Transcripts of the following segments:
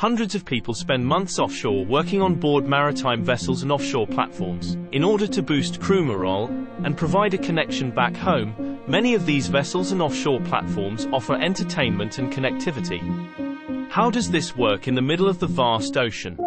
Hundreds of people spend months offshore working on board maritime vessels and offshore platforms. In order to boost crew morale and provide a connection back home, many of these vessels and offshore platforms offer entertainment and connectivity. How does this work in the middle of the vast ocean?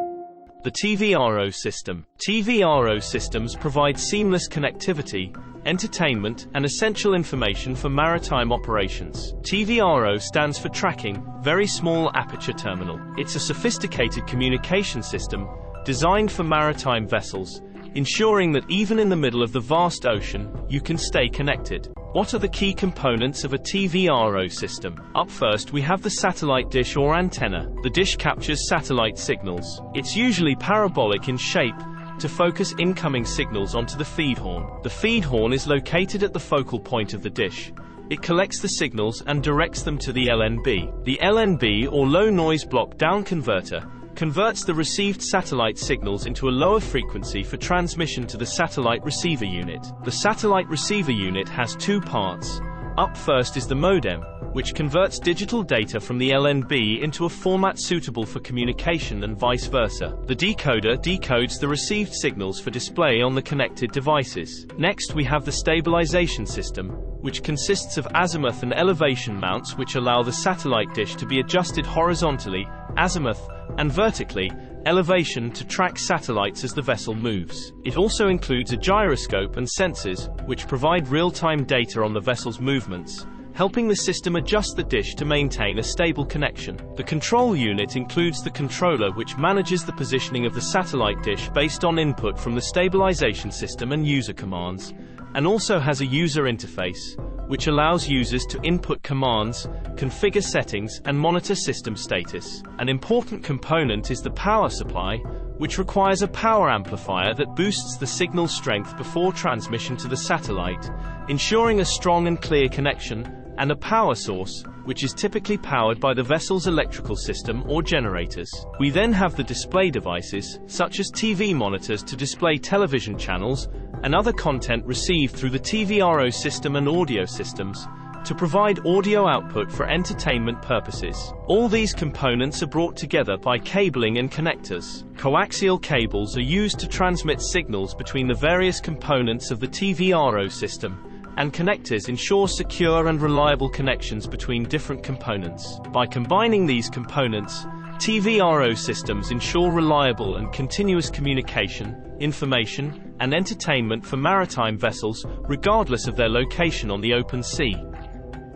The TVRO system. TVRO systems provide seamless connectivity, entertainment, and essential information for maritime operations. TVRO stands for Tracking Very Small Aperture Terminal. It's a sophisticated communication system designed for maritime vessels, ensuring that even in the middle of the vast ocean, you can stay connected. What are the key components of a TVRO system? Up first we have the satellite dish or antenna. The dish captures satellite signals. It's usually parabolic in shape to focus incoming signals onto the feed horn. The feed horn is located at the focal point of the dish. It collects the signals and directs them to the LNB. The LNB, or low noise block down converter, converts the received satellite signals into a lower frequency for transmission to the satellite receiver unit. The satellite receiver unit has two parts. Up first is the modem, which converts digital data from the LNB into a format suitable for communication and vice versa. The decoder decodes the received signals for display on the connected devices. Next we have the stabilization system, which consists of azimuth and elevation mounts which allow the satellite dish to be adjusted horizontally, azimuth, and vertically, elevation to track satellites as the vessel moves. It also includes a gyroscope and sensors, which provide real-time data on the vessel's movements, helping the system adjust the dish to maintain a stable connection. The control unit includes the controller which manages the positioning of the satellite dish based on input from the stabilization system and user commands, and also has a user interface, which allows users to input commands, configure settings, and monitor system status. An important component is the power supply, which requires a power amplifier that boosts the signal strength before transmission to the satellite, ensuring a strong and clear connection, and a power source, which is typically powered by the vessel's electrical system or generators. We then have the display devices, such as TV monitors to display television channels, and other content received through the TVRO system and audio systems, to provide audio output for entertainment purposes. All these components are brought together by cabling and connectors. Coaxial cables are used to transmit signals between the various components of the TVRO system, and connectors ensure secure and reliable connections between different components. By combining these components, TVRO systems ensure reliable and continuous communication, information, and entertainment for maritime vessels, regardless of their location on the open sea.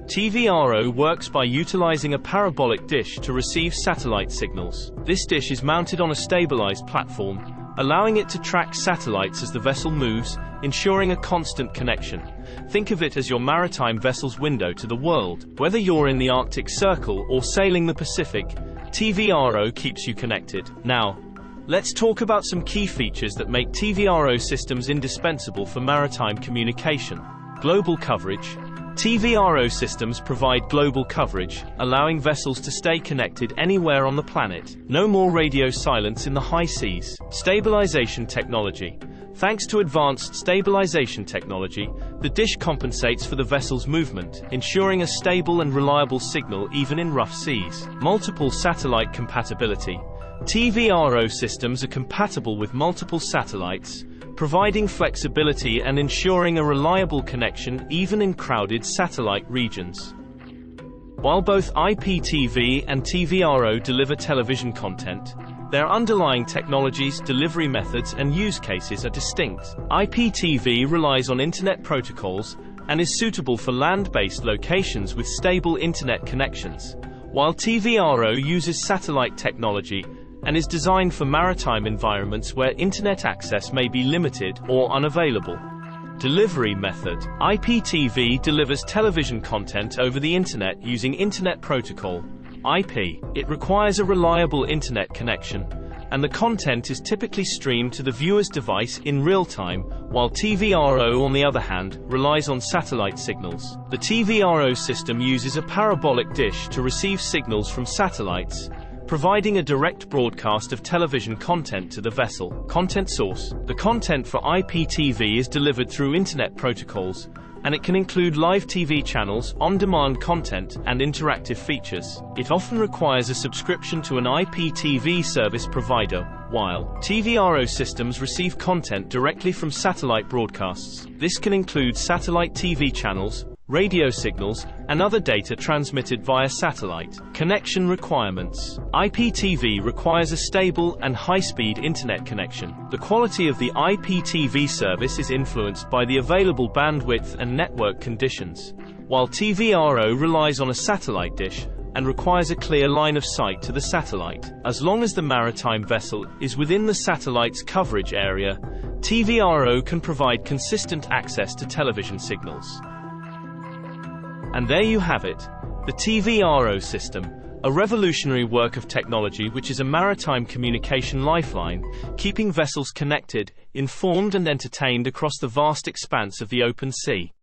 TVRO works by utilizing a parabolic dish to receive satellite signals. This dish is mounted on a stabilized platform, allowing it to track satellites as the vessel moves, ensuring a constant connection. Think of it as your maritime vessel's window to the world. Whether you're in the Arctic Circle or sailing the Pacific, TVRO keeps you connected. Now, let's talk about some key features that make TVRO systems indispensable for maritime communication. Global coverage. TVRO systems provide global coverage, allowing vessels to stay connected anywhere on the planet. No more radio silence in the high seas. Stabilization technology. Thanks to advanced stabilization technology, the dish compensates for the vessel's movement, ensuring a stable and reliable signal even in rough seas. Multiple satellite compatibility. TVRO systems are compatible with multiple satellites, providing flexibility and ensuring a reliable connection even in crowded satellite regions. While both IPTV and TVRO deliver television content, their underlying technologies, delivery methods, and use cases are distinct. IPTV relies on internet protocols and is suitable for land-based locations with stable internet connections, while TVRO uses satellite technology and is designed for maritime environments where internet access may be limited or unavailable. Delivery method. IPTV delivers television content over the internet using Internet Protocol, IP. It requires a reliable internet connection, and the content is typically streamed to the viewer's device in real time, while TVRO, on the other hand, relies on satellite signals. The TVRO system uses a parabolic dish to receive signals from satellites, providing a direct broadcast of television content to the vessel. Content source. The content for IPTV is delivered through internet protocols, and it can include live TV channels, on-demand content, and interactive features. It often requires a subscription to an IPTV service provider, while TVRO systems receive content directly from satellite broadcasts. This can include satellite TV channels, radio signals, and other data transmitted via satellite. Connection requirements. IPTV requires a stable and high-speed internet connection. The quality of the IPTV service is influenced by the available bandwidth and network conditions, while TVRO relies on a satellite dish and requires a clear line of sight to the satellite. As long as the maritime vessel is within the satellite's coverage area, TVRO can provide consistent access to television signals. And there you have it, the TVRO system, a revolutionary work of technology which is a maritime communication lifeline, keeping vessels connected, informed and entertained across the vast expanse of the open sea.